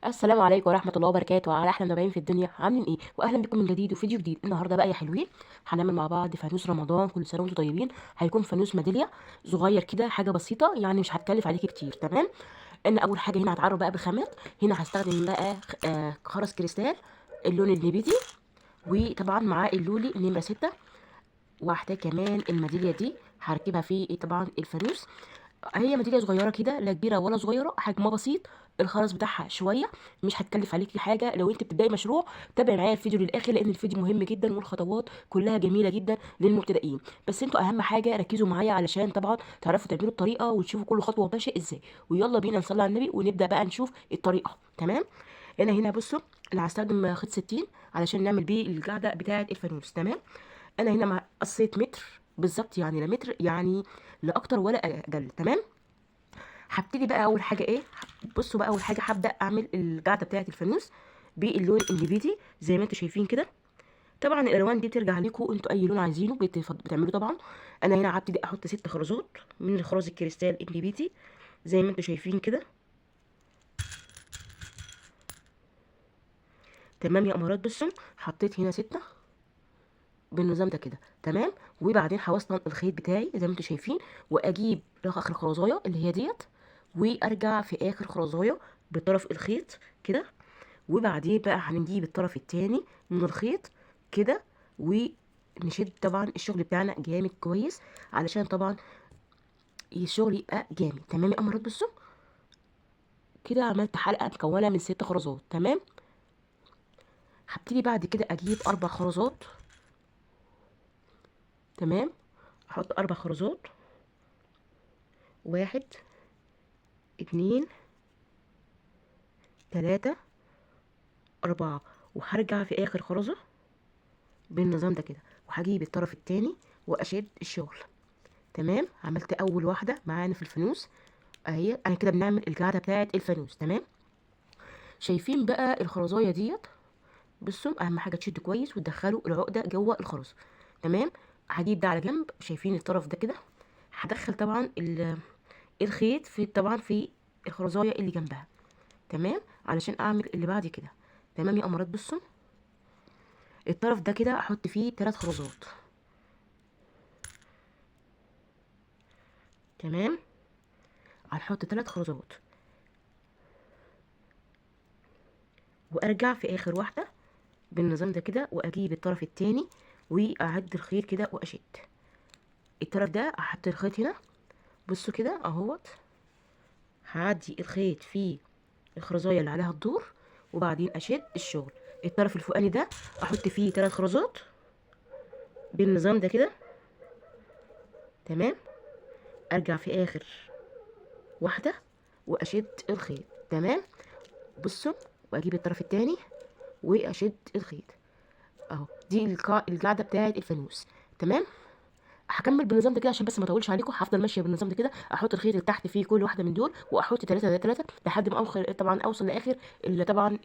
السلام عليكم ورحمة الله وبركاته وعلى أحلى متابعين في الدنيا، عاملين إيه؟ وأهلا بكم من جديد وفيديو جديد. النهاردة بقى يا حلوين هنعمل مع بعض فانوس رمضان. كل سنة وأنتم طيبين. هيكون فانوس ميدالية صغير كده، حاجة بسيطة يعني، مش هتكلف عليكي كتير. تمام. إن أول حاجة هنا هتعرف بقى بالخامات. هنا هستخدم بقى خرز كريستال اللون النبيتي، وطبعا معاه اللولي نمرة 6. وهحتاج كمان الميدالية دي هركبها في طبعا الفانوس. هي ميدالية صغيرة كده، لا كبيرة ولا صغيرة، حجمها بسيط. الخرز بتاعها شوية، مش هتكلف عليكي حاجة. لو انت بتبدأي مشروع تابعي معايا الفيديو للآخر، لأن الفيديو مهم جدا والخطوات كلها جميلة جدا للمبتدئين. بس انتوا أهم حاجة ركزوا معايا علشان طبعا تعرفوا تعملوا الطريقة وتشوفوا كل خطوة ماشية ازاي. ويلا بينا نصلي على النبي ونبدأ بقى نشوف الطريقة. تمام. هنا بصوا، انا هستخدم خيط 60 علشان نعمل بيه القاعدة بتاعة الفانوس. تمام. انا هنا قصيت متر بالظبط، يعني لا متر يعني لا اكتر ولا اقل. تمام. هبتدي بقى اول حاجه ايه. بصوا بقى، اول حاجه هبدا اعمل القاعده بتاعه الفانوس باللون النبيتي زي ما انتم شايفين كده. طبعا الالوان دي بترجع لكم انتوا، اي لون عايزينه بتعملوه طبعا. انا هنا هبتدي احط 6 خرزات من الخرز الكريستال النبيتي زي ما انتم شايفين كده. تمام يا امارات. بصوا، حطيت هنا 6 بالنظام ده كده. تمام. وبعدين هوصل الخيط بتاعي زي ما انتم شايفين، واجيب اخر خرزايه اللي هي ديت، وارجع في اخر خرزايه بطرف الخيط كده. وبعدين بقى هنجيب الطرف التاني من الخيط كده، ونشد طبعا الشغل بتاعنا جامد كويس علشان طبعا الشغل يبقى جامد. تمام يا امارات. بصوا كده عملت حلقه مكونه من 6 خرزات. تمام. هبتدي بعد كده اجيب 4 خرزات. تمام. احط 4 خرزات، 1 2 3 4، وهرجع في اخر خرزه بالنظام ده كده، وهجيب الطرف التاني واشد الشغل. تمام. عملت اول واحده معانا في الفانوس اهي. انا كده بنعمل القاعده بتاعه الفانوس. تمام. شايفين بقى الخرزايه ديت؟ بصوا، اهم حاجه تشد كويس وتدخلوا العقده جوه الخرز. تمام. هجيب ده على جنب. شايفين الطرف ده كده؟ هدخل طبعا الخيط في طبعا في الخرزايه اللي جنبها. تمام. علشان اعمل اللي بعد كده. تمام يا امارات. بصوا الطرف ده كده احط فيه 3 خرزات. تمام. هنحط 3 خرزات، وارجع في اخر واحده بالنظام ده كده، واجيب الطرف التاني واعد الخيط كده واشد الطرف ده. احط الخيط هنا. بصوا كده اهوت، هعدي الخيط في الخرزايه اللي عليها الدور، وبعدين اشد الشغل. الطرف الفوقاني ده احط فيه 3 خرزات بالنظام ده كده. تمام. ارجع في اخر واحده واشد الخيط. تمام. بصوا، واجيب الطرف التاني واشد الخيط اهو. دي القاعده بتاعه الفانوس. تمام. هكمل بالنظام ده كده عشان بس ما اطولش عليكم. هفضل ماشيه بالنظام ده كده، احط الخيط اللي تحت في كل واحده من دول، واحط 3 لحد ما اوصل طبعا اوصل لاخر اللي طبعا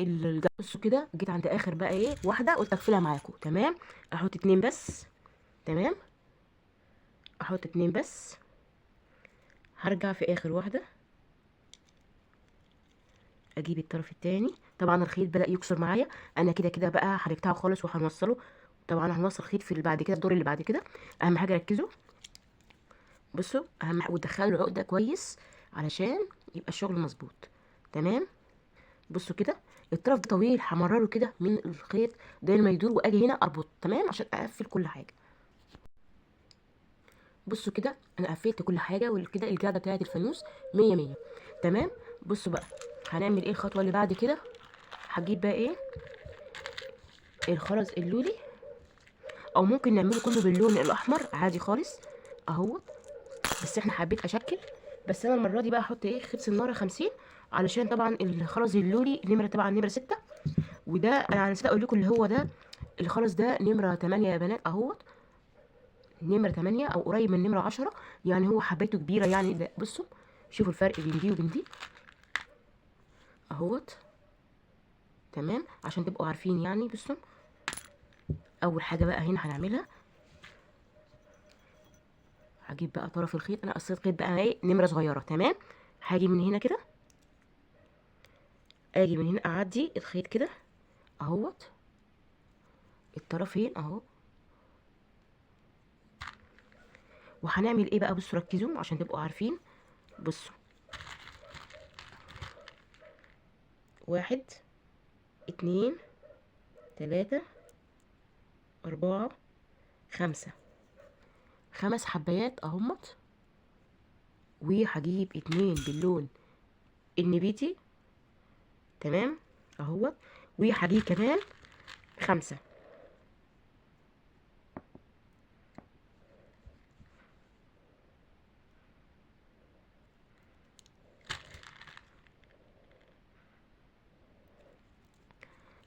بصوا كده جيت عند اخر بقى ايه واحده قلت اقفلها معاكم. تمام. احط 2 بس. تمام. احط 2 بس. هرجع في اخر واحده، اجيب الطرف التاني. طبعا الخيط بدأ يكسر معايا. انا كده كده بقى هنقطعه خالص وهنوصله. طبعا هنوصل خيط في اللي بعد كده، الدور اللي بعد كده. اهم حاجه ركزوا. بصوا اهم حاجه وتدخلوا العقده كويس علشان يبقى الشغل مظبوط. تمام. بصوا كده الطرف ده طويل، همرره كده من الخيط داير ما يدور، واجي هنا اربط. تمام. عشان اقفل كل حاجه. بصوا كده انا قفلت كل حاجه، وكده القاعده بتاعت الفانوس مية مية. تمام. بصوا بقى هنعمل ايه الخطوه اللي بعد كده. هجيب بقى ايه الخرز اللولي، او ممكن نعمله كله باللون الاحمر عادي خالص اهو. بس احنا حبيت اشكل. بس انا المره دي بقى احط ايه خيط سناره 50 علشان طبعا الخرز اللولي نمره طبعا نمره 6. وده انا نسيت اقول لكم اللي هو ده الخرز ده نمره 8 يا بنات اهوت. نمره 8 او قريب من نمره 10، يعني هو حبايته كبيره يعني. ده بصوا، شوفوا الفرق بين دي وبين دي اهوت. تمام. عشان تبقوا عارفين يعني. بصوا اول حاجه بقى هنا هنعملها، هجيب بقى طرف الخيط. انا قصيت خيط بقى ايه نمره صغيره. تمام. هاجي من هنا كده اجي من هنا اعدي الخيط كده اهوت الطرفين اهو. وهنعمل ايه بقى؟ بصوا ركزوا عشان تبقوا عارفين. بصوا، 1 2 3 4 5، 5 حبايات اهمت. وهجيب 2 باللون النبيتي، تمام اهوت. وهجيب كمان 5.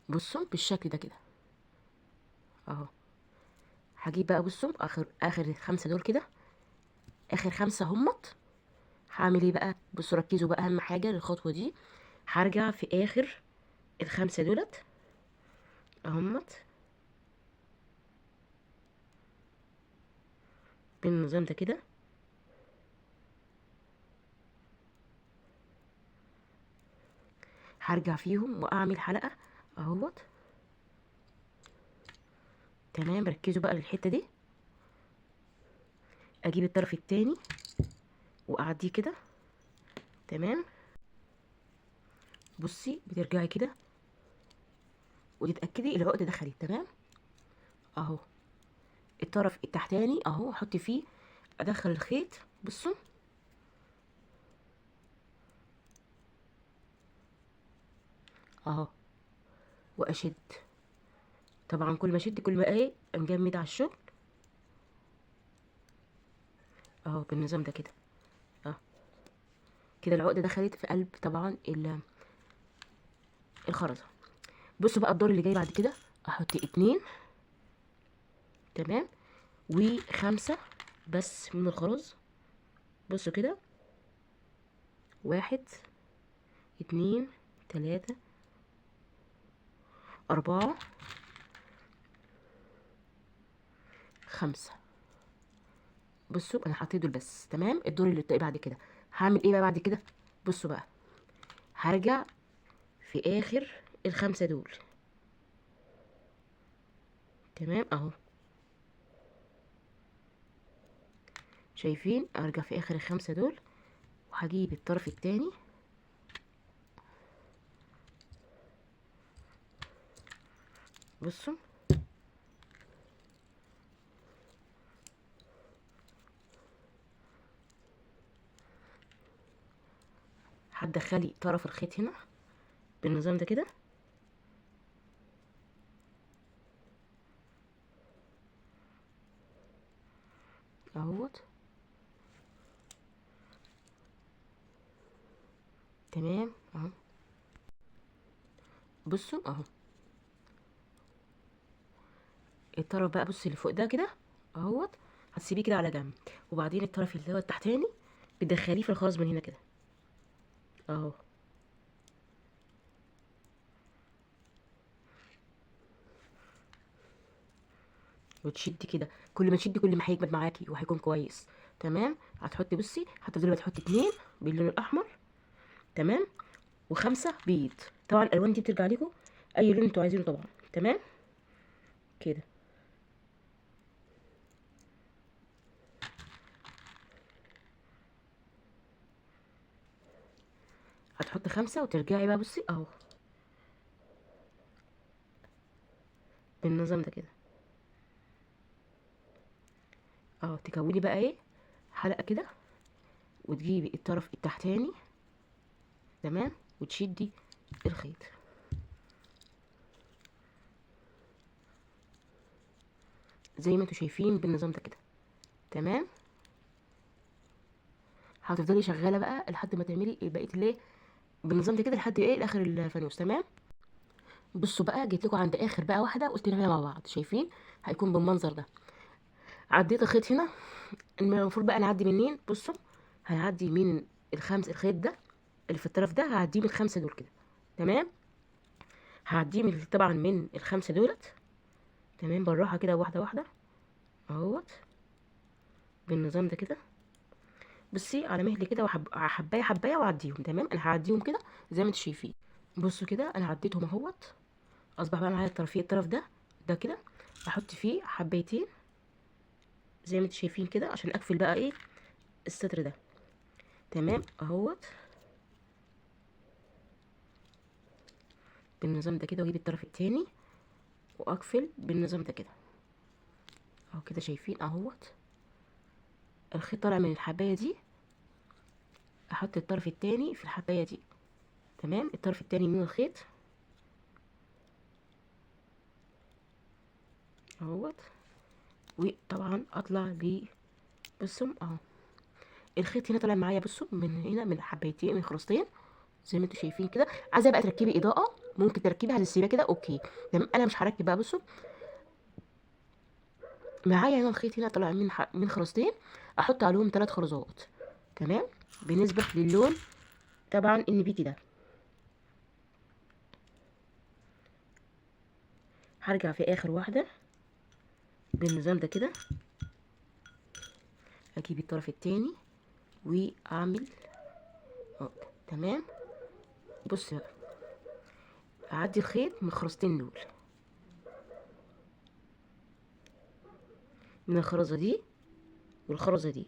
بصوا بالشكل ده كده اهو. هجيب بقى، بصوا اخر 5 دول كده، اخر 5 همت. هعمل ايه بقى؟ بصوا ركزوا بقى، اهم حاجه للخطوه دي. هرجع في اخر ال5 دولت اهمت بالنظام ده كده. هرجع فيهم واعمل حلقه اهوت. تمام، ركزوا بقى للحته دي. اجيب الطرف التاني واعديه كده، تمام. بصي بترجعي كده وتتاكدي العقده دخلت تمام اهو. الطرف التحتاني اهو احط فيه، ادخل الخيط. بصوا اهو واشد. طبعا كل ما اشد كل ما ايه نجمد على الشغل اهو بالنظام ده كده اهو. كده العقده دخلت في قلب طبعا الخرزه. بصوا بقى الدور اللي جاي بعد كده، احط 2 تمام و5 بس من الخرز. بصوا كده، 1 2 3 4 5. بصوا انا حطيت دول بس تمام. الدور اللي بعد كده هعمل ايه بقى بعد كده؟ بصوا بقى، هرجع في اخر ال5 دول تمام اهو. شايفين؟ ارجع في اخر ال5 دول وهجيب الطرف التاني. بصوا هتدخلي طرف الخيط هنا بالنظام ده كده اهوت، تمام اهو. بصوا اهو الطرف بقى، بص اللي فوق ده كده اهوت، هتسيبيه كده على جنب. وبعدين الطرف اللي هو التحتاني بتدخليه في الخاص من هنا كده اهو. وتشدي كده، كل ما تشدي كل ما هيجمد معاكي وهيكون كويس تمام. هتحطي، بصي هتفضلي بقى تحطي 2 باللون الاحمر تمام و5 بيض. طبعا الالوان دي بترجع لكم اي لون انتوا عايزينه طبعا تمام كده. هتحطي 5 وترجعي بقى، بصي اهو بالنظام ده كده اهو. تكوني بقى ايه حلقه كده، وتجيبي الطرف التحتاني تمام وتشدي الخيط زي ما انتوا شايفين بالنظام ده كده تمام. هتفضلي شغاله بقى لحد ما تعملي بقيه الايه بالنظام ده كده لحد ايه لاخر الفانوس تمام. بصوا بقى جيت لكم عند اخر بقى واحده قلت نعملها مع بعض. شايفين؟ هيكون بالمنظر ده. عديت الخيط هنا، المفروض بقى نعدي منين؟ بصوا هنعدي من الخيط ده اللي في الطرف ده، هعديه من ال5 دول كده تمام. هعديه من طبعا من ال5 دولت تمام بالراحه كده واحده واحده اهوت بالنظام ده كده. بصي على مهلي كده حبايه حبايه واعديهم تمام. انا هعديهم كده زي ما انتم شايفين بصوا كده انا عديتهم اهوت. اصبح بقى معايا الطرف ده كده. احط فيه حبايتين زي ما انتم شايفين كده عشان اقفل بقى ايه الستر ده. تمام اهوت بالنظام ده كده، واجيب الطرف التاني واقفل بالنظام ده كده اهو كده. شايفين اهوت الخيط طالع من الحبايه دي، احط الطرف التاني في الحبايه دي. تمام الطرف التاني من الخيط اهوت، وطبعا اطلع لي. بصوا اهو الخيط هنا طالع معايا. بصوا من هنا من حبايتين من خرزتين زي ما انتم شايفين كده. عايزه بقى تركبي اضاءه ممكن تركبي على السيبه كده اوكي. تمام انا مش هركب بقى. بصوا معايا هنا الخيط هنا طالع من خرزتين، احط عليهم 3 خرزات. تمام بالنسبه للون طبعا النبيتي ده هرجع في اخر واحده بالنظام ده كده، اجيب الطرف التاني واعمل اه. تمام بص بقى اعدي الخيط من الخرزتين دول، من الخرزه دي والخرزه دي.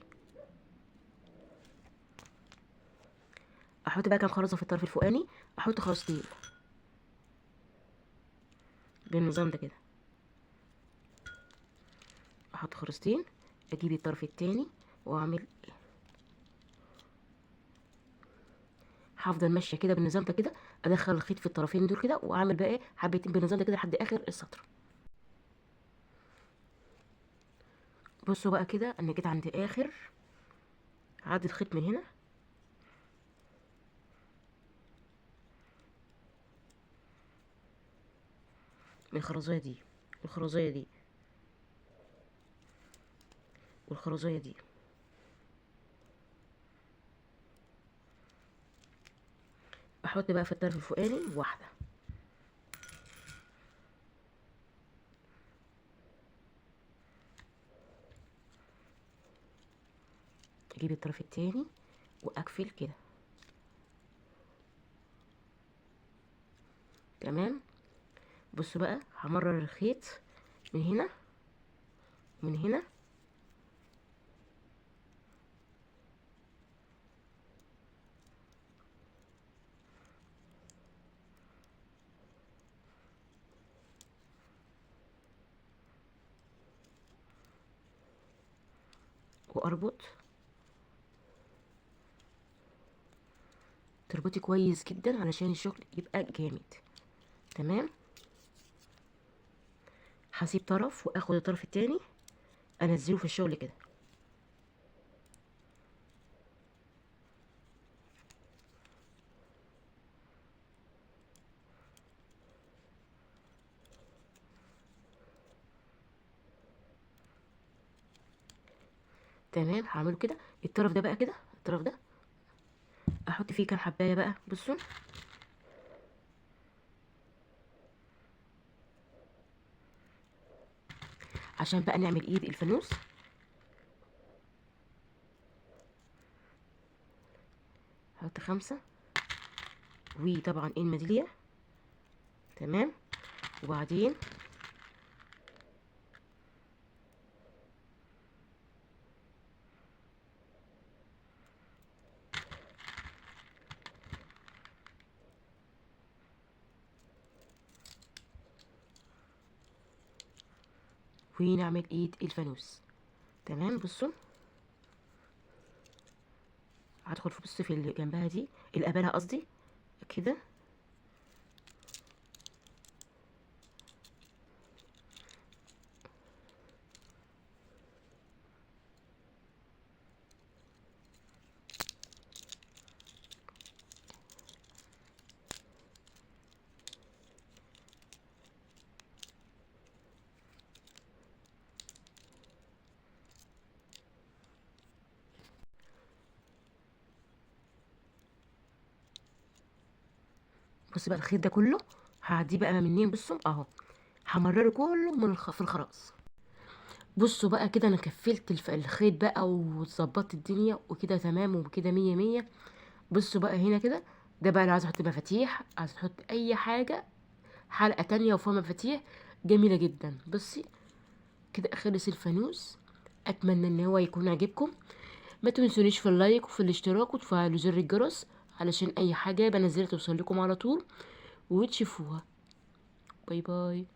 احط بقى كام خرزه في الطرف الفوقاني، احط خرزتين بالنظام ده كده. احط خرزتين، اجيب الطرف التاني واعمل. هفضل ماشيه كده بالنظام ده كده، ادخل الخيط في الطرفين دول كده واعمل بقى ايه حبتين بالنظام ده كده لحد اخر السطر. بصوا بقى كده انا جيت عند اخر عدد الخيط من هنا. من الخرزايه دي والخرزايه دي والخرزايه دي. احط بقى في الطرف الفوقاني واحده، اجيب الطرف التاني واقفل كده. تمام بصوا بقى همرر الخيط من هنا ومن هنا واربط. تربطي كويس جدا علشان الشغل يبقى جامد. تمام هسيب طرف واخد الطرف التاني انزله في الشغل كده. تمام هعمله كده. الطرف ده بقى كده الطرف ده احط فيه كام حبايه بقى. بصوا عشان بقى نعمل ايد الفانوس. هحط 5 وطبعا الميداليه. تمام وبعدين ونعمل ايد الفانوس. تمام بصوا هدخل في بص في اللي جنبها دي القبالة قصدي كده. بص بقى الخيط ده كله هعديه بقى منين. بصوا اهو همرره كله في الخراز. بصوا بقى كده انا كفلت الخيط بقى وظبطت الدنيا وكده تمام وكده مية مية. بصوا بقى هنا كده ده بقى لو عايزه احط مفاتيح، عايزه تحط اي حاجه، حلقه تانية وفيها مفاتيح جميله جدا. بصي كده خلص الفانوس. اتمنى ان هو يكون عجبكم. ما تنسونيش في اللايك وفي الاشتراك وتفعلوا زر الجرس علشان اي حاجه بنزلها توصل لكم على طول وتشوفوها. باي باي.